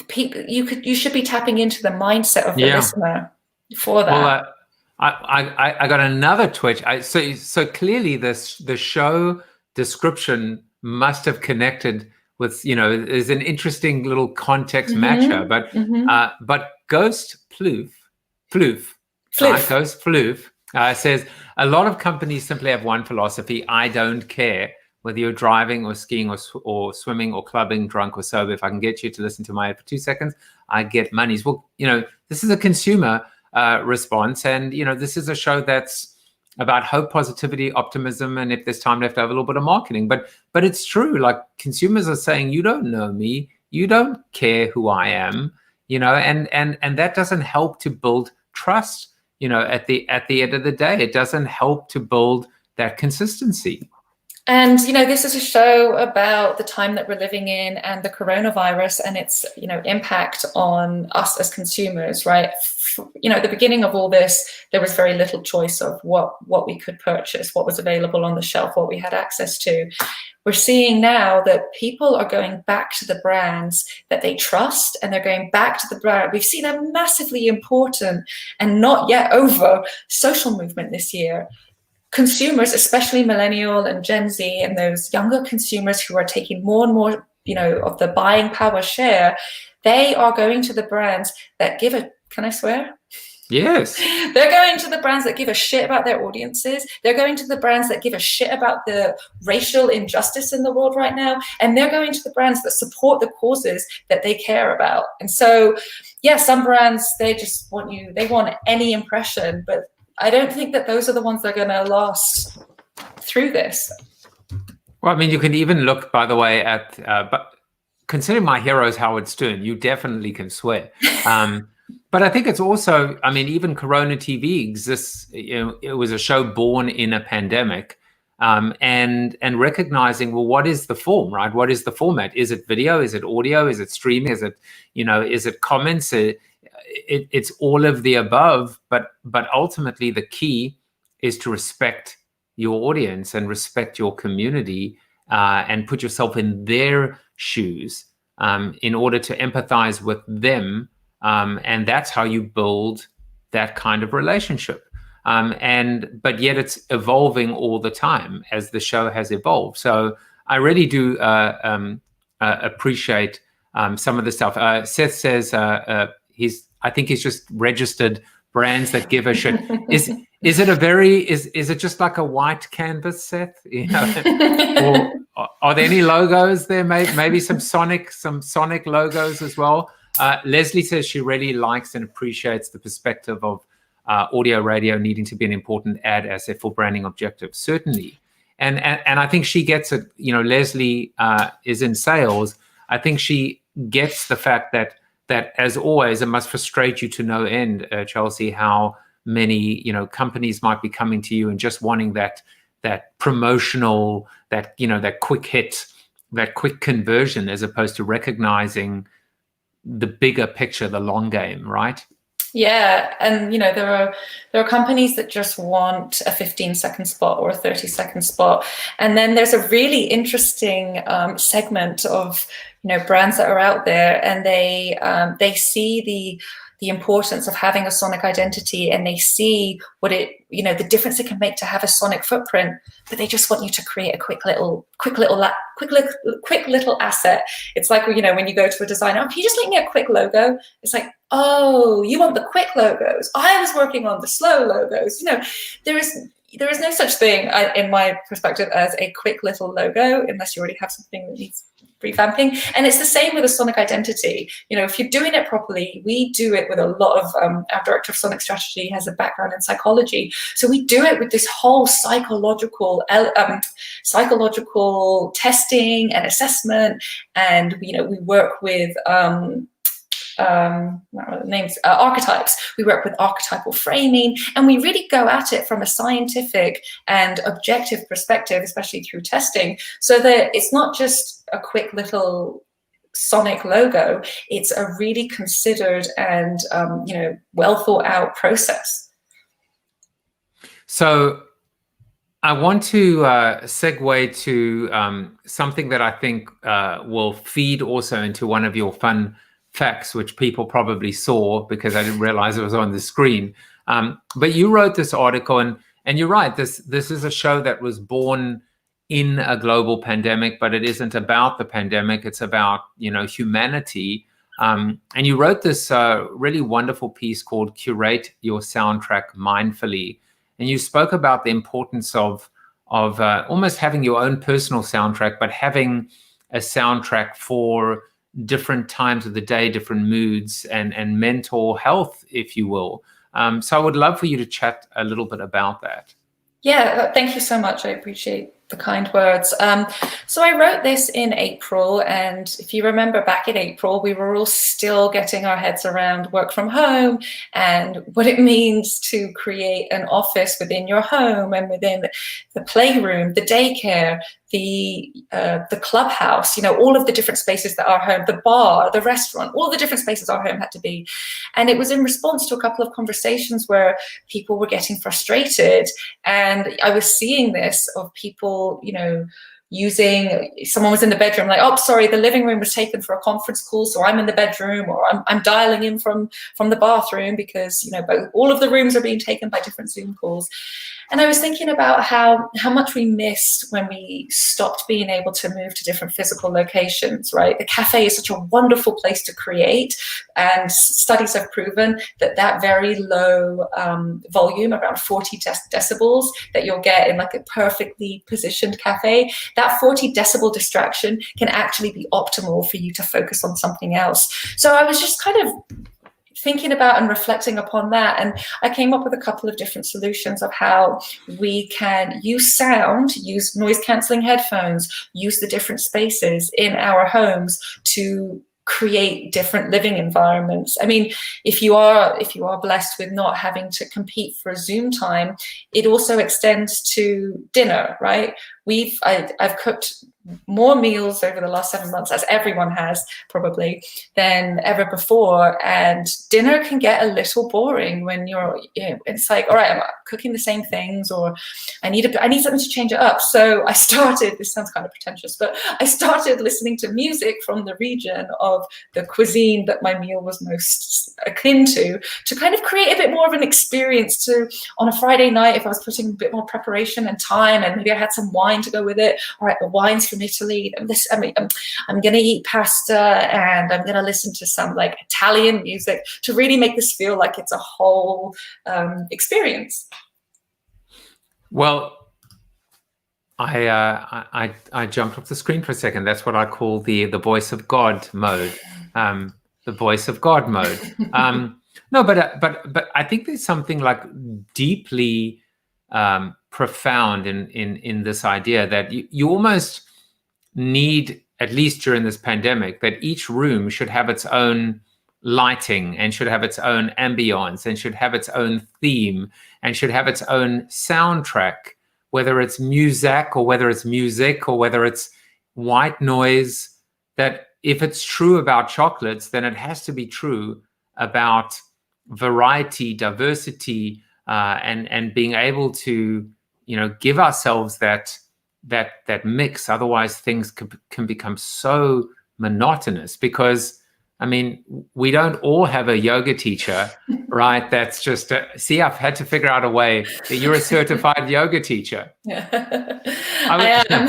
people, you should be tapping into the mindset of the listener for that. Well, I got another twitch. So clearly the show description must have connected with, there's an interesting little context matcher, but Ghost Floof says, a lot of companies simply have one philosophy: I don't care whether you're driving or skiing or swimming or clubbing, drunk or sober. If I can get you to listen to my ad for 2 seconds, I get monies. Well, this is a consumer response, and this is a show that's about hope, positivity, optimism, and if there's time left over, a little bit of marketing. But it's true. Like, consumers are saying, you don't know me, you don't care who I am, and that doesn't help to build trust. At the end of the day, it doesn't help to build that consistency. And, this is a show about the time that we're living in and the coronavirus and its, impact on us as consumers, right? At the beginning of all this, there was very little choice of what we could purchase, what was available on the shelf, what we had access to. We're seeing now that people are going back to the brands that they trust, and they're going back to the brand. We've seen a massively important and not yet over social movement this year. Consumers, especially millennial and Gen Z and those younger consumers who are taking more and more, of the buying power share, they are going to the brands that give a, can I swear? Yes. They're going to the brands that give a shit about their audiences. They're going to the brands that give a shit about the racial injustice in the world right now. And they're going to the brands that support the causes that they care about. And so yeah, some brands, they just want they want any impression, but I don't think that those are the ones that are going to last through this. Well, I mean, you can even look, by the way, at, but considering my hero is Howard Stern, you definitely can swear. But I think it's also, I mean, even Corona TV exists, it was a show born in a pandemic, and recognizing, well, what is the form, right? What is the format? Is it video? Is it audio? Is it streaming? Is it, is it comments? It's all of the above, but ultimately the key is to respect your audience and respect your community, and put yourself in their shoes, in order to empathize with them. And that's how you build that kind of relationship. But yet it's evolving all the time as the show has evolved. So I really do appreciate some of the stuff. Seth says I think he's just registered brands that give a shit. Is it just like a white canvas, Seth? Or are there any logos there? Maybe some Sonic logos as well. Leslie says she really likes and appreciates the perspective of audio radio needing to be an important ad asset for branding objectives. Certainly. And I think she gets it. Leslie is in sales. I think she gets the fact that as always, it must frustrate you to no end, Chelsea, how many, companies might be coming to you and just wanting that promotional, that quick hit, that quick conversion, as opposed to recognizing the bigger picture, the long game, right? Yeah, and there are companies that just want a 15-second spot or a 30-second spot, and then there's a really interesting segment of brands that are out there, and they see the importance of having a sonic identity, and they see what the difference it can make to have a sonic footprint, but they just want you to create a quick little asset. It's like, when you go to a designer, can you just make me a quick logo? It's like, oh, you want the quick logos. I was working on the slow logos. There is no such thing, in my perspective, as a quick little logo, unless you already have something that needs revamping. And it's the same with a sonic identity. If you're doing it properly, we do it with a lot of, our director of sonic strategy has a background in psychology. So we do it with this whole psychological testing and assessment. And, we work with, archetypes. We work with archetypal framing, and we really go at it from a scientific and objective perspective, especially through testing, so that it's not just a quick little sonic logo. It's a really considered and well thought out process. So I want to segue to something that I think will feed also into one of your fun facts, which people probably saw because I didn't realize it was on the screen. But you wrote this article, and you're right. This is a show that was born in a global pandemic, but it isn't about the pandemic. It's about humanity. And you wrote this really wonderful piece called "Curate Your Soundtrack Mindfully," and you spoke about the importance of almost having your own personal soundtrack, but having a soundtrack for different times of the day, different moods, and mental health, if you will. So I would love for you to chat a little bit about that. Yeah, thank you so much. I appreciate the kind words. So I wrote this in April, and if you remember back in April, we were all still getting our heads around work from home and what it means to create an office within your home and within the playroom, the daycare, the clubhouse, all of the different spaces that our home, the bar, the restaurant, all the different spaces our home had to be. And it was in response to a couple of conversations where people were getting frustrated. And I was seeing this of people, someone was in the bedroom, like, oh, sorry, the living room was taken for a conference call, so I'm in the bedroom, or I'm dialing in from the bathroom because, all of the rooms are being taken by different Zoom calls. And I was thinking about how much we missed when we stopped being able to move to different physical locations, right? The cafe is such a wonderful place to create, and studies have proven that very low volume, around 40 decibels, that you'll get in like a perfectly positioned cafe, that 40 decibel distraction can actually be optimal for you to focus on something else. So I was just kind of thinking about and reflecting upon that. And I came up with a couple of different solutions of how we can use sound, use noise cancelling headphones, use the different spaces in our homes to create different living environments. I mean, if you are blessed with not having to compete for Zoom time, it also extends to dinner, right? I've cooked more meals over the last 7 months, as everyone has probably, than ever before. And dinner can get a little boring when it's like, all right, I'm cooking the same things, or I need something to change it up. So I started, this sounds kind of pretentious, but I started listening to music from the region of the cuisine that my meal was most akin to kind of create a bit more of an experience on a Friday night, if I was putting a bit more preparation and time, and maybe I had some wine to go with it. All right, the wine's from Italy. I'm going to eat pasta, and I'm going to listen to some like Italian music to really make this feel like it's a whole experience. Well, I jumped off the screen for a second. That's what I call the voice of God mode. The voice of God mode. No, but I think there's something like deeply profound in this idea that you almost need, at least during this pandemic, that each room should have its own lighting and should have its own ambience and should have its own theme and should have its own soundtrack, whether it's music or whether it's white noise. That if it's true about chocolates, then it has to be true about variety, diversity, and being able to, give ourselves that mix. Otherwise, things can become so monotonous, because I mean, we don't all have a yoga teacher, right? That's just, I've had to figure out a way that you're a certified yoga teacher. Yeah. I am.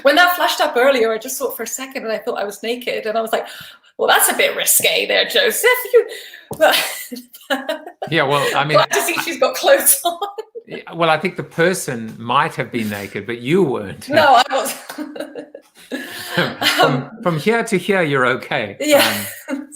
When that flashed up earlier, I just thought for a second and I thought I was naked. And I was like, well, that's a bit risque there, Joseph. Yeah, well, I mean, glad to see she's got clothes on. Well, I think the person might have been naked, but you weren't. No, I wasn't. From here to here, you're okay. Yeah,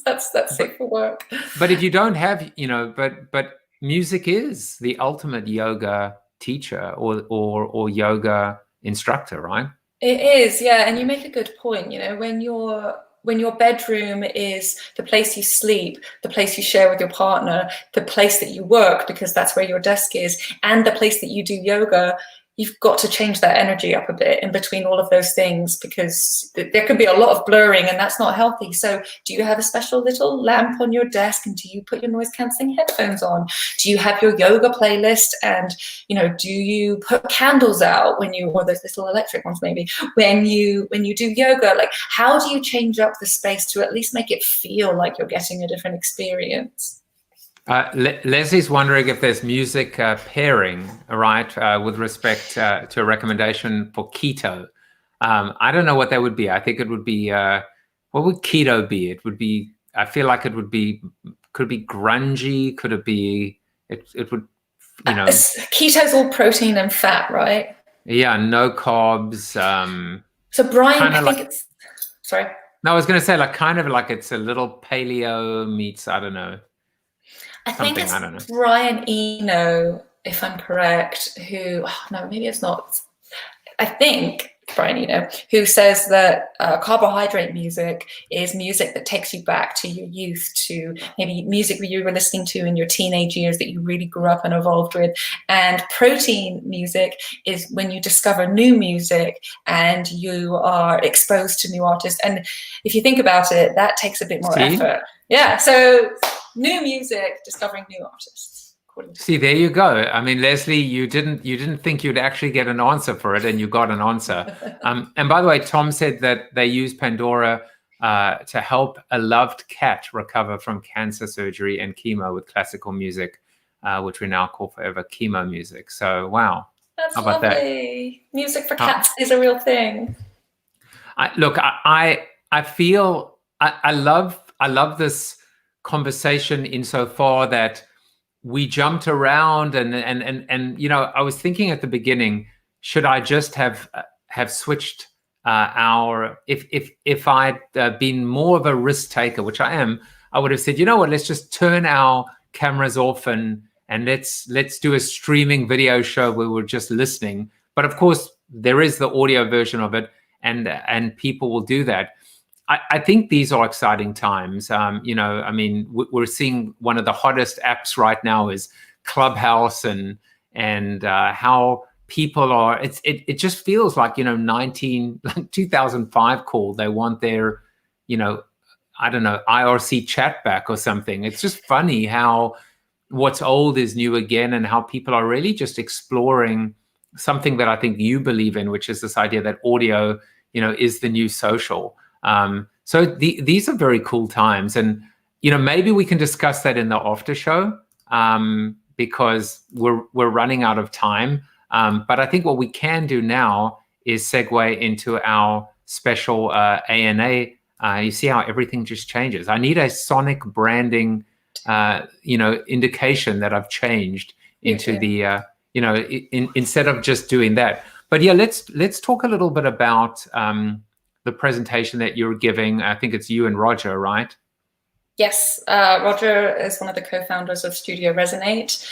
that's safe for work. But if you don't have, but music is the ultimate yoga teacher or yoga instructor, right? It is, yeah. And you make a good point. When your bedroom is the place you sleep, the place you share with your partner, the place that you work, because that's where your desk is, and the place that you do yoga, you've got to change that energy up a bit in between all of those things, because there could be a lot of blurring and that's not healthy. So do you have a special little lamp on your desk, and do you put your noise cancelling headphones on? Do you have your yoga playlist, and do you put candles out or those little electric ones maybe when you do yoga? Like, how do you change up the space to at least make it feel like you're getting a different experience? Leslie's wondering if there's music pairing, right, with respect to a recommendation for keto. I don't know what that would be. I think it would be, what would keto be? It would be, I feel like it would be, could it be grungy? Could it be, it would, Keto's all protein and fat, right? Yeah, no carbs. So Brian, I think it's, sorry. No, I was going to say kind of like it's a little paleo meets, I don't know. I think it's Brian Eno, if I'm correct, no, maybe it's not. I think Brian Eno, who says that carbohydrate music is music that takes you back to your youth, to maybe music that you were listening to in your teenage years that you really grew up and evolved with. And protein music is when you discover new music and you are exposed to new artists. And if you think about it, that takes a bit more effort. Yeah, so new music, discovering new artists. See, there you go. I mean, Leslie, you didn't think you'd actually get an answer for it, and you got an answer. And by the way, Tom said that they use Pandora to help a loved cat recover from cancer surgery and chemo with classical music, which we now call forever chemo music. So, wow. That's how about lovely. That? Music for cats is a real thing. I feel I love this conversation insofar that we jumped around and I was thinking at the beginning, should I just have switched if I'd been more of a risk taker, which I am, I would have said, you know what, let's just turn our cameras off and let's do a streaming video show where we're just listening. But of course, there is the audio version of it, and people will do that. I think these are exciting times. We're seeing one of the hottest apps right now is Clubhouse, and how people are. It just feels like 2005 call. They want their IRC chat back or something. It's just funny how what's old is new again, and how people are really just exploring something that I think you believe in, which is this idea that audio, is the new social. So these are very cool times, and maybe we can discuss that in the after show, because we're running out of time. But I think what we can do now is segue into our special ANA. You see how everything just changes. I need a sonic branding, indication that I've changed into the, instead of just doing that. But yeah, let's talk a little bit about the presentation that you're giving. I think it's you and Roger, right? Yes, Roger is one of the co-founders of Studio Resonate.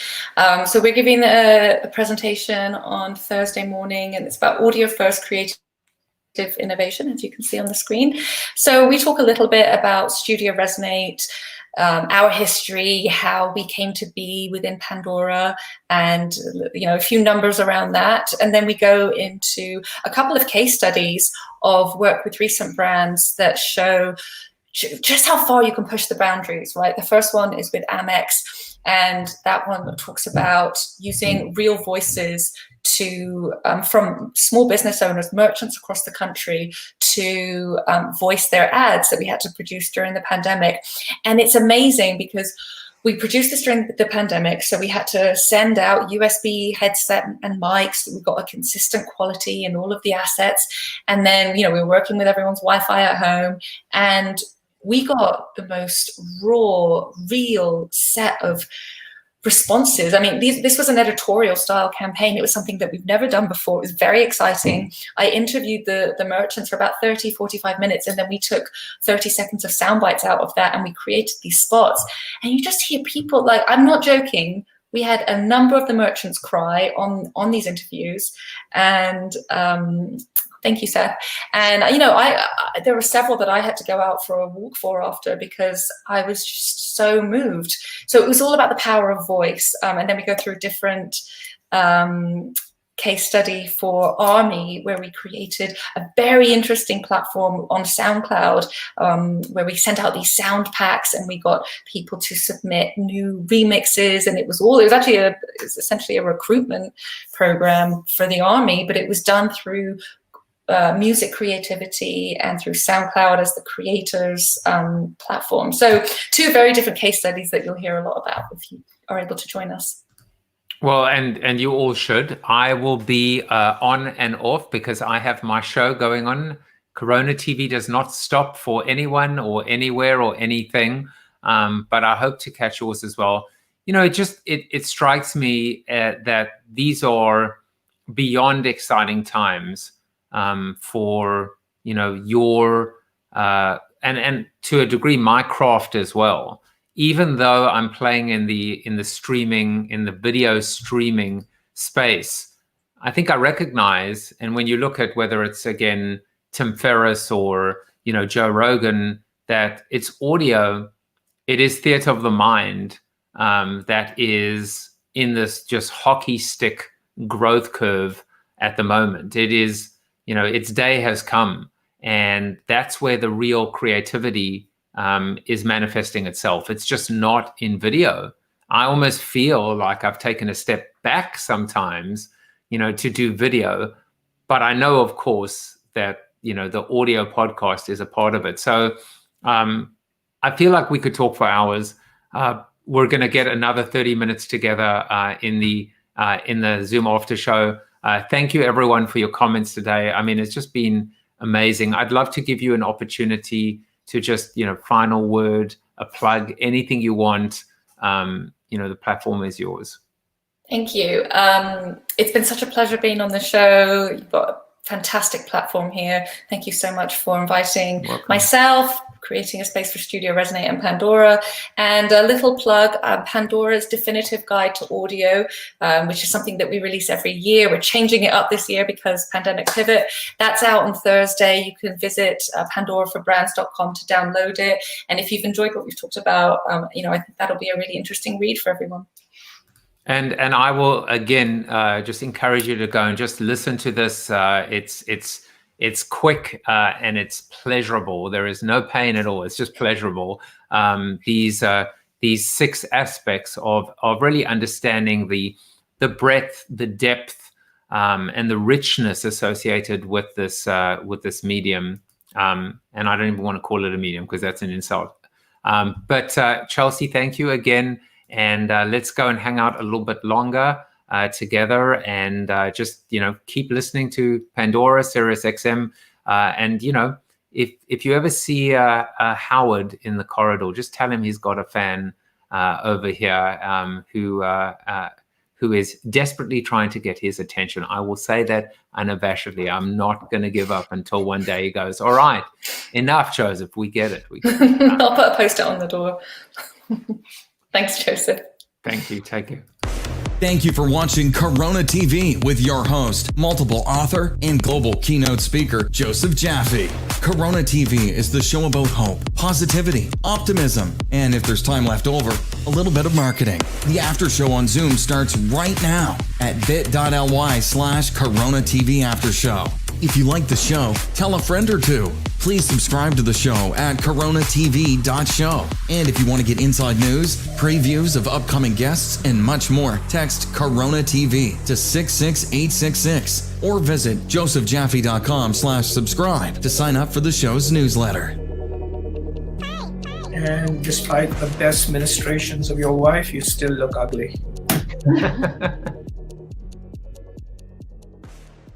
So we're giving a presentation on Thursday morning, and it's about audio-first creative innovation, as you can see on the screen. So we talk a little bit about Studio Resonate, our history, how we came to be within Pandora, and a few numbers around that. And then we go into a couple of case studies of work with recent brands that show just how far you can push the boundaries, right? The first one is with Amex, and that one talks about using real voices to from small business owners, merchants across the country, to voice their ads that we had to produce during the pandemic. And it's amazing because we produced this during the pandemic, so we had to send out USB headset and mics. We got a consistent quality in all of the assets, and then we were working with everyone's Wi-Fi at home, and we got the most raw, real set of responses. I mean, this was an editorial style campaign. It was something that we've never done before. It was very exciting. I interviewed the merchants for about 30, 45 minutes, and then we took 30 seconds of sound bites out of that, and we created these spots. And you just hear people, like, I'm not joking, we had a number of the merchants cry on these interviews. And thank you, Seth. And there were several that I had to go out for a walk for after, because I was just so moved. So it was all about the power of voice. And then we go through a different case study for Army, where we created a very interesting platform on SoundCloud, where we sent out these sound packs, and we got people to submit new remixes. And it was actually essentially a recruitment program for the Army, but it was done through music creativity and through SoundCloud as the creators platform. So two very different case studies that you'll hear a lot about if you are able to join us. Well, and you all should. I will be on and off because I have my show going on. Corona TV does not stop for anyone or anywhere or anything, but I hope to catch yours as well. It strikes me that these are beyond exciting times for your and to a degree my craft as well. Even though I'm playing in the video streaming space, I think I recognize, and when you look at whether it's again Tim Ferriss or Joe Rogan, that it's audio, it is theater of the mind that is in this just hockey stick growth curve at the moment. It is, its day has come, and that's where the real creativity is manifesting itself. It's just not in video. I almost feel like I've taken a step back sometimes, to do video, but I know, of course, that, the audio podcast is a part of it. So I feel like we could talk for hours. We're going to get another 30 minutes together in the Zoom after show. Thank you, everyone, for your comments today. I mean, it's just been amazing. I'd love to give you an opportunity to just, final word, a plug, anything you want. The platform is yours. Thank you. It's been such a pleasure being on the show. You've got fantastic platform here. Thank you so much for inviting Welcome. myself, creating a space for Studio Resonate and Pandora. And a little plug, Pandora's Definitive Guide to Audio, which is something that we release every year. We're changing it up this year because pandemic pivot. That's out on Thursday. You can visit pandoraforbrands.com to download it. And if you've enjoyed what we've talked about, I think that'll be a really interesting read for everyone. And I will again just encourage you to go and just listen to this. It's quick and it's pleasurable. There is no pain at all. It's just pleasurable. These 6 aspects of really understanding the breadth, the depth, and the richness associated with this medium. And I don't even want to call it a medium because that's an insult. But Chelsea, thank you again. And let's go and hang out a little bit longer together, and just keep listening to Pandora, Sirius XM, and if you ever see Howard in the corridor, just tell him he's got a fan over here who is desperately trying to get his attention. I will say that unabashedly. I'm not going to give up until one day he goes, all right, enough, Joseph. We get it. I'll put a post-it on the door. Thanks, Joseph. Thank you. Take care. Thank you for watching Corona TV with your host, multiple author and global keynote speaker, Joseph Jaffe. Corona TV is the show about hope, positivity, optimism, and if there's time left over, a little bit of marketing. The after show on Zoom starts right now at bit.ly/Corona TV After Show. If you like the show, tell a friend or two. Please subscribe to the show at CoronaTV.show. And if you want to get inside news, previews of upcoming guests, and much more, text Corona TV to 66866 or visit josephjaffe.com/subscribe to sign up for the show's newsletter. And despite the best ministrations of your wife, you still look ugly.